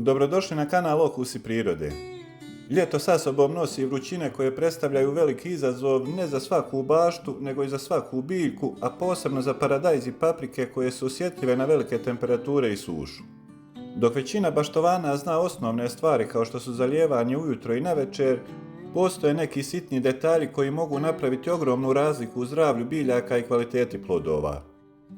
Dobrodošli na kanal Okusi prirode. Ljeto sa sobom nosi vrućine koje predstavljaju veliki izazov ne za svaku baštu, nego i za svaku biljku, a posebno za paradajz i paprike koje su osjetljive na velike temperature i sušu. Dok većina baštovana zna osnovne stvari kao što su zalijevanje ujutro i navečer, postoje neki sitni detalji koji mogu napraviti ogromnu razliku u zdravlju biljaka i kvaliteti plodova.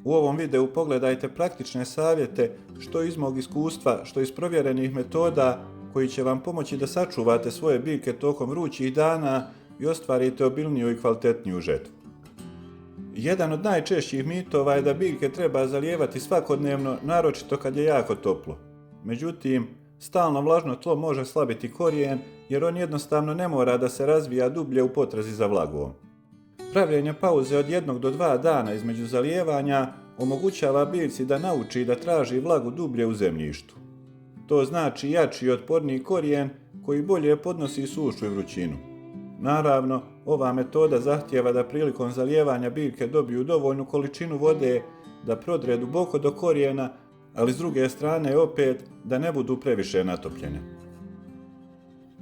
U ovom videu pogledajte praktične savjete što iz mog iskustva, što iz provjerenih metoda koji će vam pomoći da sačuvate svoje biljke tokom vrućih dana i ostvarite obilniju i kvalitetniju žetvu. Jedan od najčešćih mitova je da biljke treba zalijevati svakodnevno, naročito kad je jako toplo. Međutim, stalno vlažno tlo može slabiti korijen jer on jednostavno ne mora da se razvija dublje u potrazi za vlagom. Pravljenje pauze od 1 do 2 dana između zalijevanja omogućava biljci da nauči da traži vlagu dublje u zemljištu. To znači jači i otporniji korijen koji bolje podnosi sušu i vrućinu. Naravno, ova metoda zahtijeva da prilikom zalijevanja biljke dobiju dovoljnu količinu vode da prodre duboko do korijena, ali s druge strane opet da ne budu previše natopljene.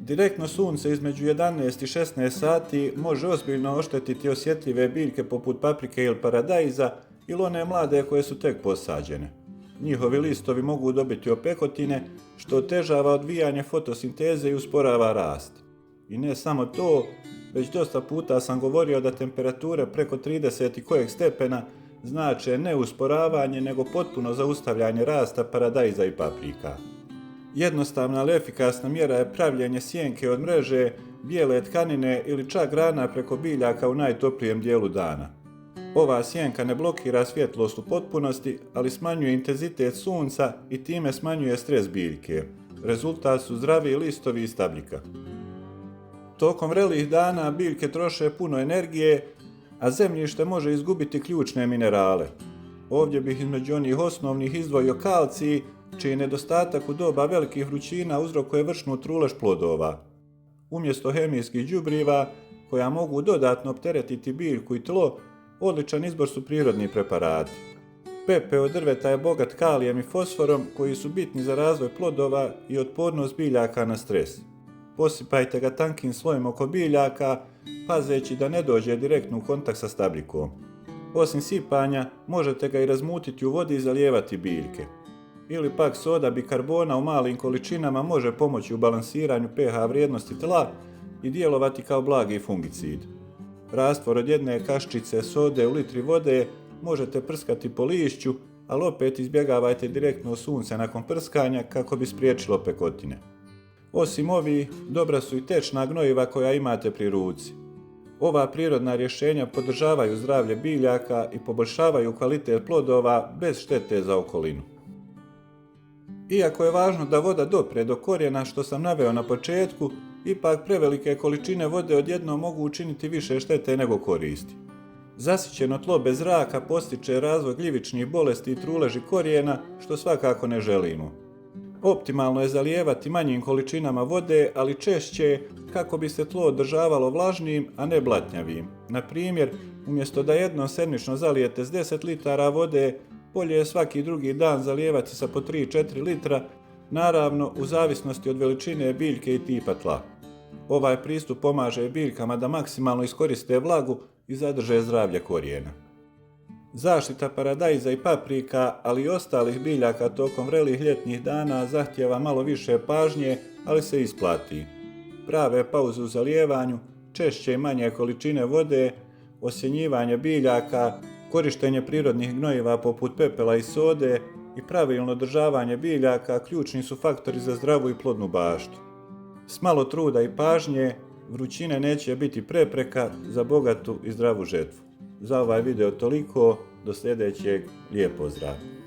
Direktno sunce između 11 i 16 sati može ozbiljno oštetiti osjetljive biljke poput paprike ili paradajza ili one mlade koje su tek posađene. Njihovi listovi mogu dobiti opekotine, što otežava odvijanje fotosinteze i usporava rast. I ne samo to, već dosta puta sam govorio da temperature preko 30 i kojeg stepena znače ne usporavanje, nego potpuno zaustavljanje rasta paradajza i paprika. Jednostavna ali efikasna mjera je pravljenje sjenke od mreže, bijele tkanine ili čak grana preko biljaka u najtoplijem dijelu dana. Ova sjenka ne blokira svjetlost u potpunosti, ali smanjuje intenzitet sunca i time smanjuje stres biljke. Rezultat su zdraviji listovi i stabljika. Tokom vrelih dana biljke troše puno energije, a zemljište može izgubiti ključne minerale. Ovdje bih između onih osnovnih izdvojio kalcij, čiji nedostatak u doba velikih vrućina uzrokuje vršnu trulež plodova. Umjesto hemijskih đubriva, koja mogu dodatno opteretiti biljku i tlo, odličan izbor su prirodni preparati. Pepeo od drveta je bogat kalijem i fosforom koji su bitni za razvoj plodova i otpornost biljaka na stres. Posipajte ga tankim slojem oko biljaka, pazeći da ne dođe direktno u kontakt sa stabljikom. Osim sipanja, možete ga i razmutiti u vodi i zalijevati biljke. Ili pak soda bikarbona u malim količinama može pomoći u balansiranju pH vrijednosti tla i djelovati kao blagi fungicid. Rastvor od 1 kaščice sode u litri vode možete prskati po lišću, ali opet izbjegavajte direktno sunce nakon prskanja kako bi spriječilo opekotine. Osim ovih, dobra su i tečna gnojiva koja imate pri ruci. Ova prirodna rješenja podržavaju zdravlje biljaka i poboljšavaju kvalitet plodova bez štete za okolinu. Iako je važno da voda dopre do korijena, što sam naveo na početku, ipak prevelike količine vode odjednom mogu učiniti više štete nego koristi. Zasićeno tlo bez zraka postiče razvoj gljivičnih bolesti i truleži korijena, što svakako ne želimo. Optimalno je zalijevati manjim količinama vode, ali češće kako bi se tlo održavalo vlažnim, a ne blatnjavim. Na primjer, umjesto da jednom sedmično zalijete s 10 litara vode, bolje je svaki drugi dan zalijevati sa po 3-4 litra, naravno u zavisnosti od veličine biljke i tipa tla. Ovaj pristup pomaže biljkama da maksimalno iskoriste vlagu i zadrže zdravlje korijena. Zaštita paradajza i paprika, ali i ostalih biljaka tokom vrelih ljetnih dana zahtijeva malo više pažnje, ali se isplati. Prave pauze u zalijevanju, češće i manje količine vode, osjenjivanje biljaka, korištenje prirodnih gnojiva poput pepela i sode i pravilno održavanje biljaka ključni su faktori za zdravu i plodnu baštu. S malo truda i pažnje, vrućine neće biti prepreka za bogatu i zdravu žetvu. Za ovaj video toliko, do sljedećeg, lijep pozdrav!